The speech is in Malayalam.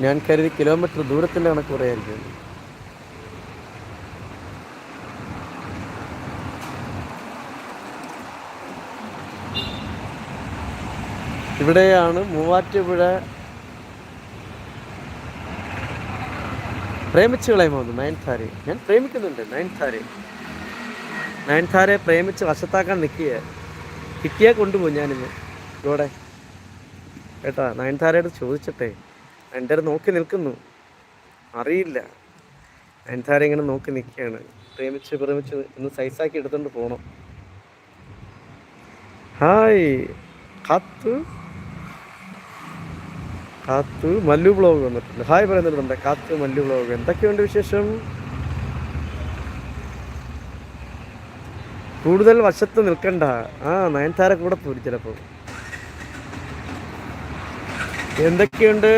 ഞാൻ കരുതി കിലോമീറ്റർ ദൂരത്തിൻ്റെ കണക്ക് പറയായിരിക്കും. ഇവിടെയാണ് മൂവാറ്റുപുഴ പ്രേമിച്ച് കളയുമോ നയൻതാരയെ. ഞാൻ പ്രേമിക്കുന്നുണ്ട് നയൻതാരയെ പ്രേമിച്ച് വശത്താക്കാൻ നിൽക്കുക. കിട്ടിയാൽ കൊണ്ടുപോകും ഞാനിന്ന് ഇവിടെ കേട്ടാ. നയൻതാരയോട് ചോദിച്ചിട്ടെ. നയൻതാര നോക്കി നിൽക്കുന്നു, അറിയില്ല. നയൻതാര ഇങ്ങനെ നോക്കി നിൽക്കുകയാണ്. പ്രേമിച്ച് ഒന്ന് സൈസാക്കി എടുത്തോണ്ട് പോകണം. ഹായ് കാത്തു മല്ലു ബ്ലോഗ് വന്നിട്ടുണ്ട്. ഹായ് പറയുന്നുണ്ട് കാത്തു മല്ലു ബ്ലോഗ്. എന്തൊക്കെയുണ്ട് വിശേഷം? കൂടുതൽ വശത്ത് നിൽക്കണ്ട. നയൻതാര കൂടെ പോരും ചിലപ്പോൾ. എന്തൊക്കെയുണ്ട്?